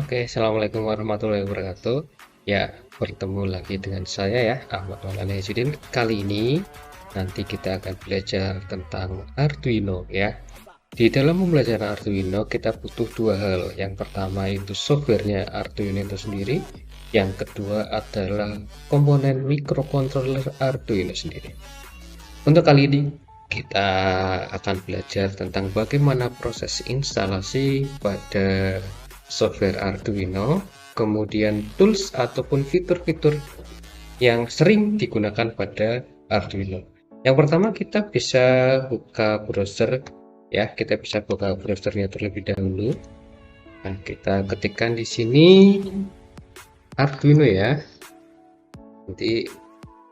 Oke, assalamualaikum warahmatullahi wabarakatuh. Ya, bertemu lagi dengan saya ya, Ahmad Maulana Yazidin. Kali ini nanti kita akan belajar tentang Arduino ya. Di dalam pembelajaran Arduino kita butuh dua hal. Yang pertama itu softwarenya Arduino itu sendiri. Yang kedua adalah komponen microcontroller Arduino sendiri. Untuk kali ini kita akan belajar tentang bagaimana proses instalasi pada software Arduino, kemudian tools ataupun fitur-fitur yang sering digunakan pada Arduino. Yang pertama kita bisa buka browser ya, kita bisa buka browsernya terlebih dahulu. Nah, kita ketikkan di sini Arduino ya. Nanti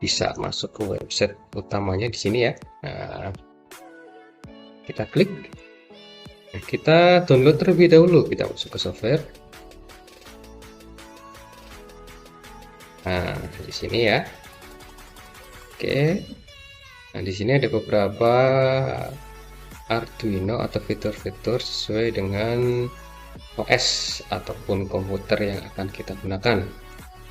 bisa masuk ke website utamanya di sini ya. Nah, kita klik. Nah, kita download terlebih dahulu. Kita masuk ke software. Nah, di sini ya. Oke. Nah, di sini ada beberapa Arduino atau fitur-fitur sesuai dengan OS ataupun komputer yang akan kita gunakan.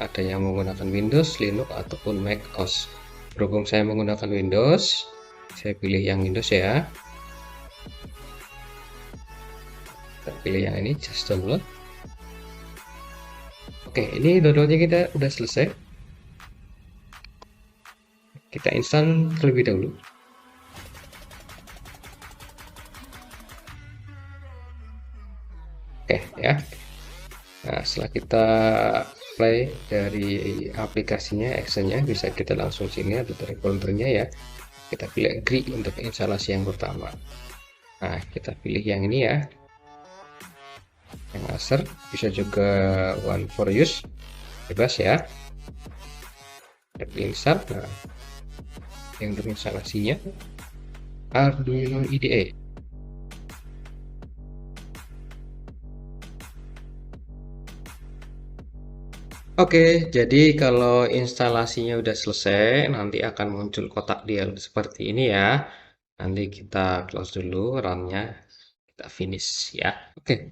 Ada yang menggunakan Windows, Linux ataupun Mac OS. Berhubung saya menggunakan Windows, saya pilih yang Windows ya. Kita pilih yang ini, just download. Oke, ini downloadnya kita udah selesai. Kita install terlebih dahulu. Oke ya. Nah, setelah kita play dari aplikasinya, actionnya bisa kita langsung sini atau dari foldernya ya. Kita pilih agree untuk instalasi yang pertama. Nah, kita pilih yang ini ya, yang laser, bisa juga one for use, bebas ya. Kita pilih install. Nah, yang untuk instalasinya Arduino IDE. Oke, jadi kalau instalasinya udah selesai, nanti akan muncul kotak dialog seperti ini ya. Nanti kita close dulu run-nya, kita finish ya. Oke.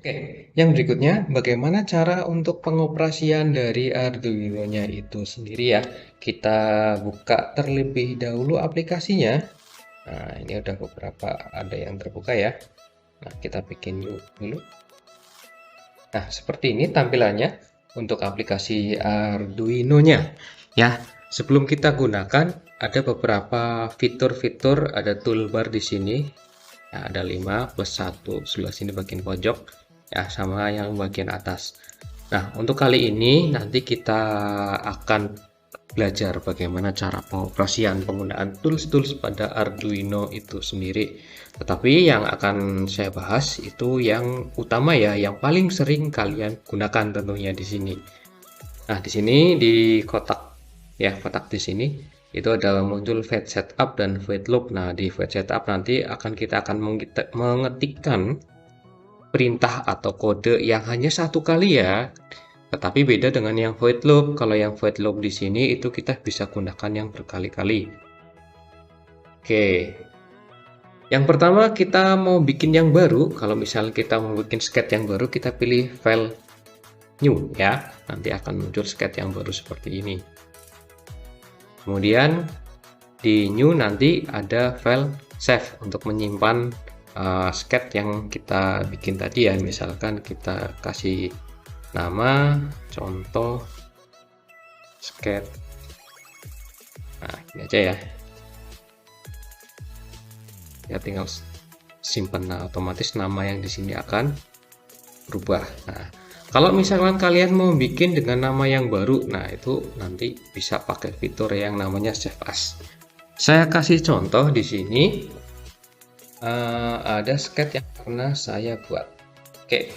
Yang berikutnya, bagaimana cara untuk pengoperasian dari Arduino-nya itu sendiri ya. Kita buka terlebih dahulu aplikasinya. Nah, ini udah beberapa ada yang terbuka ya. Nah, kita bikin new dulu. Nah, seperti ini tampilannya untuk aplikasi Arduino-nya. Ya, sebelum kita gunakan ada beberapa fitur-fitur, ada toolbar di sini. Ya, ada 5 plus 1 sebelah sini bagian pojok ya, sama yang bagian atas. Nah, untuk kali ini nanti kita akan belajar bagaimana cara pengoperasian penggunaan tools-tools pada Arduino itu sendiri. Tetapi yang akan saya bahas itu yang utama ya, yang paling sering kalian gunakan tentunya di sini. Nah, di sini di kotak ya, kotak di sini itu ada muncul fetch setup dan fetch loop. Nah, di fetch setup nanti kita akan mengetikkan perintah atau kode yang hanya satu kali ya. Tetapi beda dengan yang void loop. Kalau yang void loop di sini itu kita bisa gunakan yang berkali-kali. Oke. Yang pertama kita mau bikin yang baru. Kalau misalnya kita mau bikin sketch yang baru, kita pilih file new ya. Nanti akan muncul sketch yang baru seperti ini. Kemudian di new nanti ada file save untuk menyimpan sketch yang kita bikin tadi ya. Misalkan kita kasih nama contoh sketch. Nah, ini aja ya. Ya tinggal simpan, nah, otomatis nama yang di sini akan berubah. Nah, kalau misalkan kalian mau bikin dengan nama yang baru, nah itu nanti bisa pakai fitur yang namanya save as. Saya kasih contoh di sini. Ada sketch yang pernah saya buat. Oke.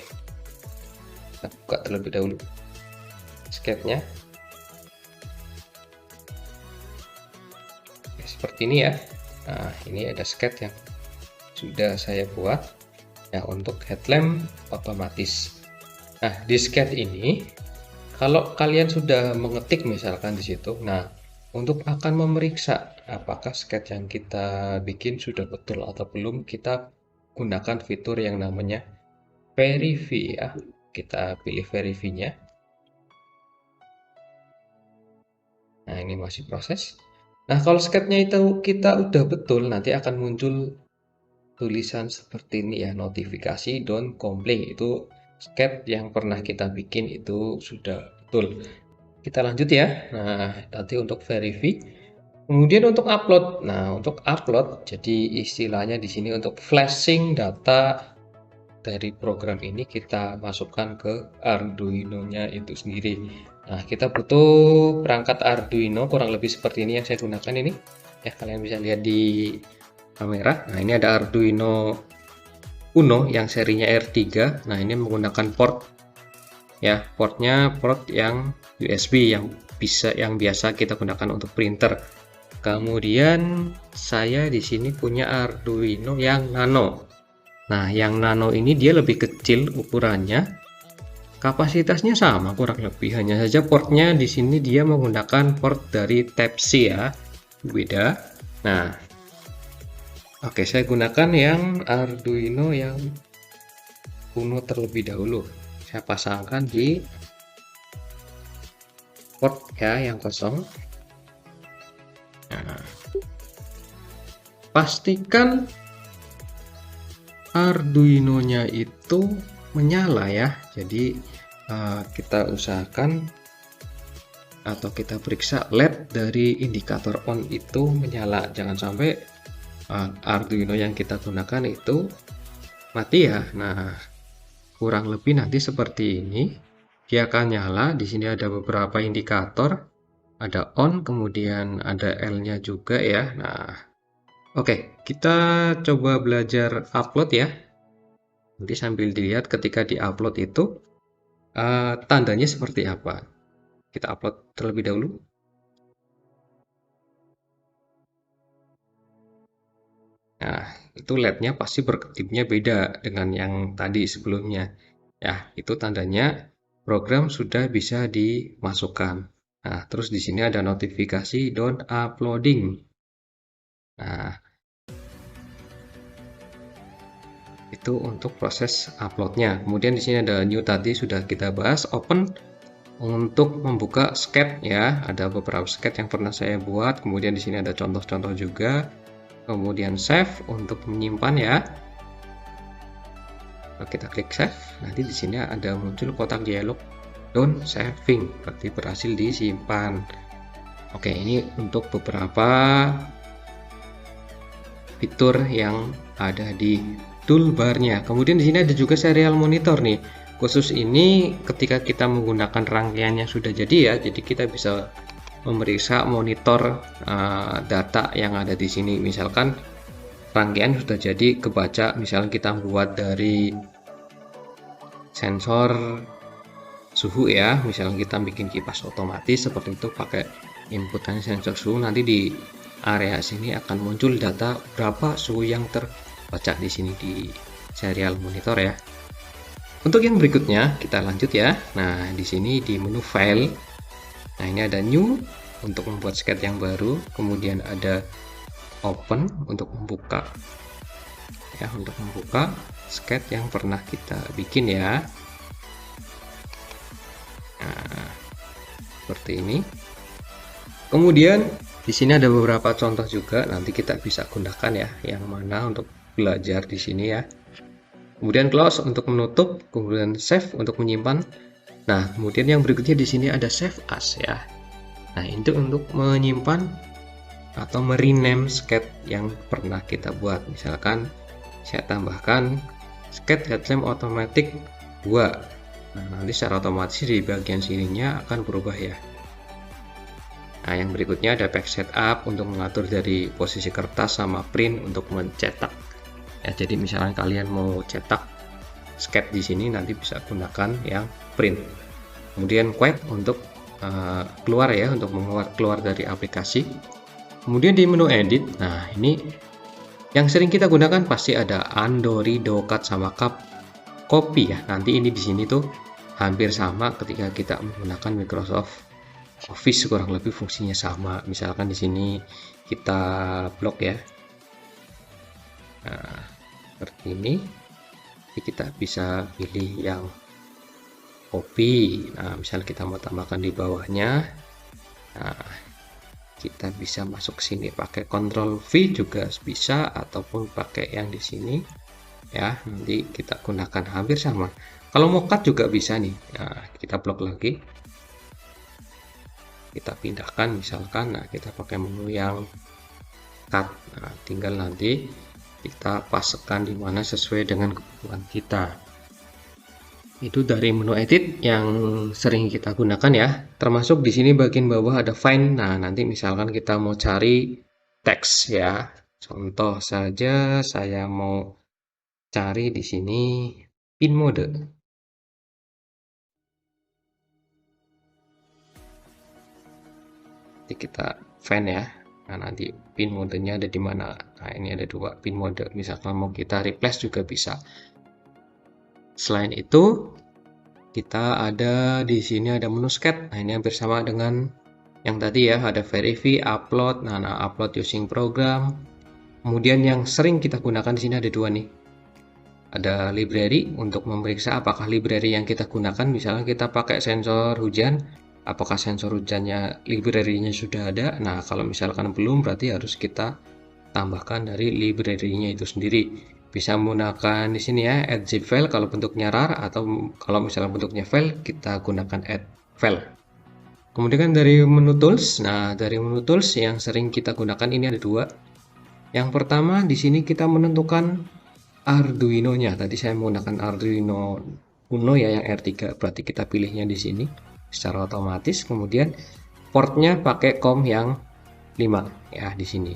Kita buka terlebih dahulu sketchnya. Seperti ini ya. Nah, ini ada sketch yang sudah saya buat ya untuk headlamp otomatis. Nah, di sketch ini kalau kalian sudah mengetik misalkan di situ, nah untuk akan memeriksa apakah sketch yang kita bikin sudah betul atau belum, kita gunakan fitur yang namanya verify ya. kita pilih verify-nya. Nah, ini masih proses. Nah, kalau sketnya itu kita udah betul, nanti akan muncul tulisan seperti ini ya, notifikasi don't complain. Itu sket yang pernah kita bikin itu sudah betul. Kita lanjut ya. Nah, nanti untuk verify. Kemudian untuk upload. Nah, untuk upload, jadi istilahnya di sini untuk flashing data dari program ini kita masukkan ke Arduino-nya itu sendiri. Nah, kita butuh perangkat Arduino kurang lebih seperti ini yang saya gunakan ini. Ya, kalian bisa lihat di kamera. Nah, ini ada Arduino Uno yang serinya R3. Nah, ini menggunakan port ya, portnya port yang USB yang biasa kita gunakan untuk printer. Kemudian saya di sini punya Arduino yang Nano. Nah, yang Nano ini dia lebih kecil ukurannya, kapasitasnya sama kurang lebih, hanya saja portnya di sini dia menggunakan port dari Type-C ya, beda. Nah, oke, saya gunakan yang Arduino yang Uno terlebih dahulu. Saya pasangkan di port ya yang kosong. Nah, pastikan Arduino-nya itu menyala ya. Jadi kita usahakan atau kita periksa LED dari indikator on itu menyala. Jangan sampai Arduino yang kita gunakan itu mati ya. Nah, kurang lebih nanti seperti ini. Dia akan nyala. Di sini ada beberapa indikator. Ada on, kemudian ada L-nya juga ya. Nah, oke, kita coba belajar upload ya. Nanti sambil dilihat ketika di-upload itu tandanya seperti apa. Kita upload terlebih dahulu. Nah, itu LED-nya pasti berkedipnya beda dengan yang tadi sebelumnya. Ya, itu tandanya program sudah bisa dimasukkan. Nah, terus di sini ada notifikasi don't uploading. Nah, itu untuk proses uploadnya. Kemudian di sini ada new, tadi sudah kita bahas. Open untuk membuka sketch ya, ada beberapa sketch yang pernah saya buat. Kemudian di sini ada contoh-contoh juga. Kemudian save untuk menyimpan ya. Kita klik save. Nanti di sini ada muncul kotak dialog done saving, berarti berhasil disimpan. Oke, ini untuk beberapa fitur yang ada di toolbarnya. Kemudian di sini ada juga serial monitor nih. Khusus ini ketika kita menggunakan rangkaian yang sudah jadi ya, jadi kita bisa memeriksa monitor data yang ada di sini. Misalkan rangkaian sudah jadi kebaca, misalnya kita buat dari sensor suhu ya, misalnya kita bikin kipas otomatis seperti itu pakai inputannya sensor suhu, nanti di area sini akan muncul data berapa suhu yang terbaca di sini di serial monitor ya. Untuk yang berikutnya kita lanjut ya. Nah, di sini di menu file, nah ini ada new untuk membuat sketch yang baru, kemudian ada open untuk membuka ya, untuk membuka sketch yang pernah kita bikin ya. Nah, seperti ini. Kemudian di sini ada beberapa contoh juga, nanti kita bisa gunakan ya, yang mana untuk belajar di sini ya. Kemudian close untuk menutup, kemudian save untuk menyimpan. Nah, kemudian yang berikutnya di sini ada save as ya. Nah, itu untuk menyimpan atau merename sketch yang pernah kita buat. Misalkan saya tambahkan sketch headlamp automatic 2. Nah, nanti secara otomatis di bagian sininya akan berubah ya. Nah, yang berikutnya ada page setup untuk mengatur dari posisi kertas sama print untuk mencetak. Ya, jadi misalnya kalian mau cetak sketch di sini, nanti bisa gunakan yang print. Kemudian quit untuk keluar ya, untuk keluar dari aplikasi. Kemudian di menu edit, nah ini yang sering kita gunakan pasti ada undo, redo, cut sama copy ya. Nanti ini di sini tuh hampir sama ketika kita menggunakan Microsoft Office, kurang lebih fungsinya sama. Misalkan di sini kita blok ya. Nah, seperti ini. Jadi kita bisa pilih yang copy. Nah, misal kita mau tambahkan di bawahnya, nah kita bisa masuk sini pakai Ctrl V juga bisa, ataupun pakai yang di sini ya. Nanti kita gunakan hampir sama. Kalau mau cut juga bisa nih. Nah, kita blok lagi, kita pindahkan misalkan. Nah, kita pakai menu yang cut. Nah, tinggal nanti kita paskan di mana sesuai dengan kebutuhan kita. Itu dari menu edit yang sering kita gunakan ya. Termasuk di sini bagian bawah ada find. Nah, nanti misalkan kita mau cari teks ya. Contoh saja saya mau cari di sini pin mode. Nanti kita find ya. Nah, nanti pin modenya ada di mana. Nah, ini ada 2 pin mode. Misalkan mau kita replace juga bisa. Selain itu, kita ada di sini ada menu scat. Nah, ini hampir sama dengan yang tadi ya, ada verify, upload. Nah, upload using program. Kemudian yang sering kita gunakan di sini ada 2 nih. Ada library untuk memeriksa apakah library yang kita gunakan, misalnya kita pakai sensor hujan, apakah sensor hujannya library-nya sudah ada. Nah, kalau misalkan belum, berarti harus kita tambahkan dari library-nya itu sendiri. Bisa menggunakan di sini ya, add zip file kalau bentuknya rar, atau kalau misalnya bentuknya file, kita gunakan add file. Kemudian dari menu tools. Nah, dari menu tools yang sering kita gunakan ini ada 2. Yang pertama di sini kita menentukan Arduino-nya. Tadi saya menggunakan Arduino Uno ya, yang R3, berarti kita pilihnya di sini secara otomatis. Kemudian portnya pakai COM yang 5 ya di sini.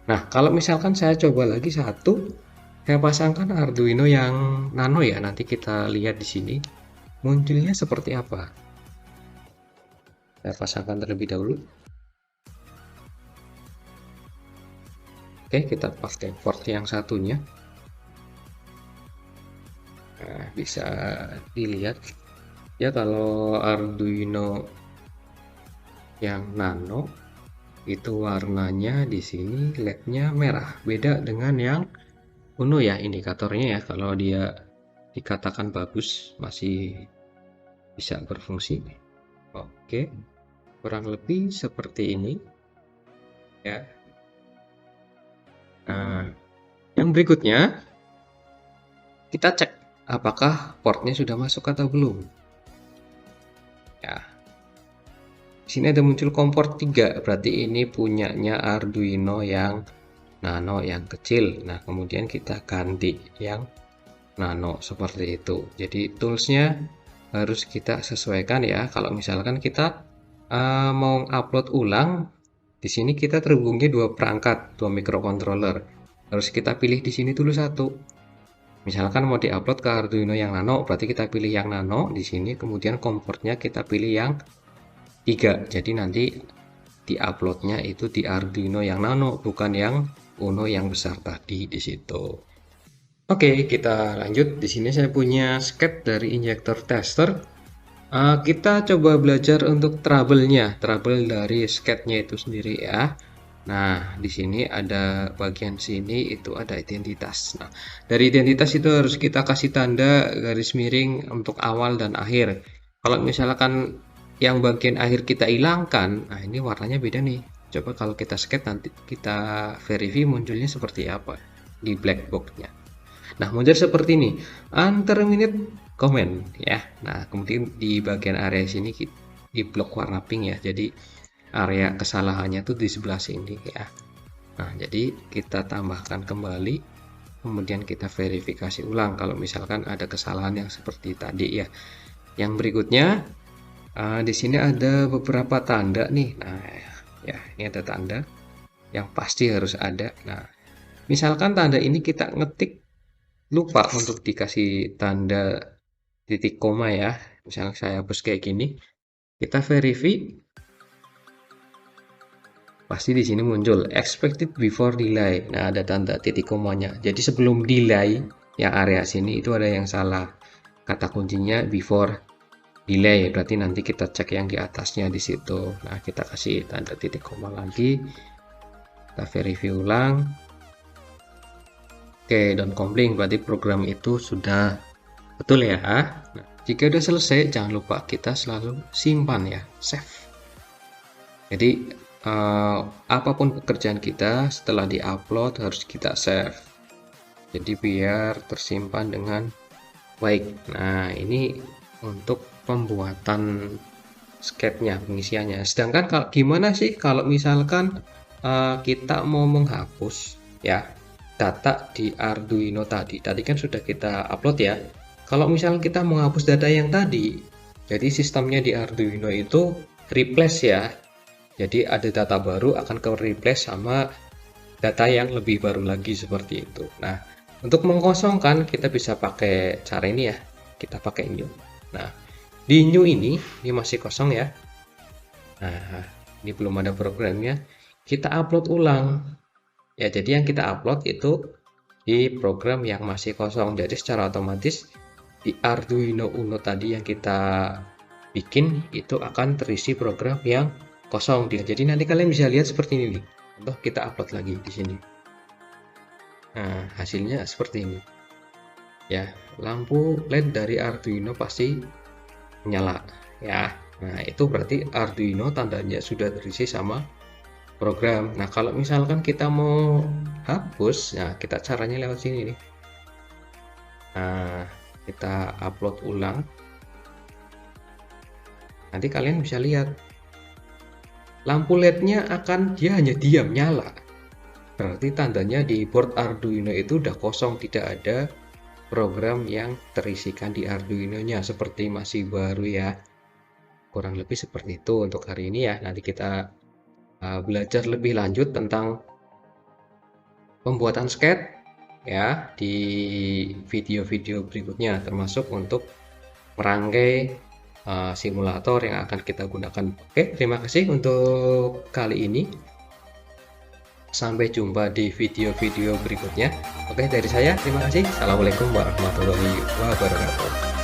Nah, kalau misalkan saya coba lagi satu, saya pasangkan Arduino yang Nano ya, nanti kita lihat di sini munculnya seperti apa. Saya pasangkan terlebih dahulu. Oke, kita pakai port yang satunya. Nah, bisa dilihat ya, kalau Arduino yang Nano itu warnanya di sini LED-nya merah, beda dengan yang Uno ya, indikatornya ya, kalau dia dikatakan bagus masih bisa berfungsi. Oke, kurang lebih seperti ini ya. Nah, yang berikutnya kita cek apakah portnya sudah masuk atau belum ya. Di sini ada muncul kompor 3, berarti ini punyanya Arduino yang Nano yang kecil. Nah, kemudian kita ganti yang Nano seperti itu. Jadi toolsnya harus kita sesuaikan ya. Kalau misalkan kita mau upload ulang, di sini kita terhubungnya 2 perangkat, 2 microcontroller. Harus kita pilih di sini dulu satu. Misalkan mau diupload ke Arduino yang Nano, berarti kita pilih yang Nano di sini. Kemudian komportnya kita pilih yang 3. Jadi nanti diuploadnya itu di Arduino yang Nano, bukan yang Uno yang besar tadi di situ. Oke, kita lanjut. Di sini saya punya scat dari injector tester. Kita coba belajar untuk trouble-nya, trouble dari scatnya itu sendiri ya. Nah, di sini ada bagian sini itu ada identitas. Nah, dari identitas itu harus kita kasih tanda garis miring untuk awal dan akhir. Kalau misalkan yang bagian akhir kita hilangkan, nah ini warnanya beda nih. Coba kalau kita scat nanti kita verify munculnya seperti apa di black box-nya. Nah, muncul seperti ini, unterminate comment ya. Nah, kemudian di bagian area sini di blok warna pink ya. Jadi area kesalahannya tuh di sebelah sini ya. Nah, jadi kita tambahkan kembali, kemudian kita verifikasi ulang kalau misalkan ada kesalahan yang seperti tadi ya. Yang berikutnya di sini ada beberapa tanda nih. Nah, ya ini ada tanda yang pasti harus ada. Nah, misalkan tanda ini kita ngetik lupa untuk dikasih tanda titik koma ya, misalnya saya hapus kayak gini, kita verify, pasti di sini muncul expected before delay. Nah, ada tanda titik komanya. Jadi sebelum delay yang area sini itu ada yang salah, kata kuncinya before delay, berarti nanti kita cek yang di atasnya di situ. Nah, kita kasih tanda titik koma lagi, kita verify ulang. Oke, don't complete, berarti program itu sudah betul ya. Nah, Jika udah selesai, jangan lupa kita selalu simpan ya, save. Jadi apapun pekerjaan kita setelah diupload harus kita save. Jadi biar tersimpan dengan baik. Nah, ini untuk pembuatan sketnya, pengisiannya. Sedangkan kalau gimana sih kalau misalkan kita mau menghapus ya data di Arduino tadi. Tadi kan sudah kita upload ya. Kalau misalnya kita menghapus data yang tadi, jadi sistemnya di Arduino itu replace ya. Jadi ada data baru akan ke replace sama data yang lebih baru lagi seperti itu. Nah, untuk mengkosongkan kita bisa pakai cara ini ya. Kita pakai new. Nah, di new ini masih kosong ya. Nah, ini belum ada programnya. Kita upload ulang. Ya, jadi yang kita upload itu di program yang masih kosong. Jadi secara otomatis di Arduino Uno tadi yang kita bikin itu akan terisi program yang kosong dia. Jadi nanti kalian bisa lihat seperti ini nih. Contoh kita upload lagi di sini. Nah, hasilnya seperti ini. Ya, lampu LED dari Arduino pasti nyala ya. Nah, itu berarti Arduino tandanya sudah terisi sama program. Nah, kalau misalkan kita mau hapus, nah kita caranya lewat sini nih. Nah, kita upload ulang. Nanti kalian bisa lihat lampu LED-nya dia hanya diam nyala. Berarti tandanya di board Arduino itu udah kosong, tidak ada program yang terisikan di Arduino-nya, seperti masih baru ya. Kurang lebih seperti itu untuk hari ini ya. Nanti kita belajar lebih lanjut tentang pembuatan sketch ya di video-video berikutnya, termasuk untuk merangkai simulator yang akan kita gunakan. Oke, terima kasih untuk kali ini. Sampai jumpa di video-video berikutnya. Oke, dari saya terima kasih. Assalamualaikum warahmatullahi wabarakatuh.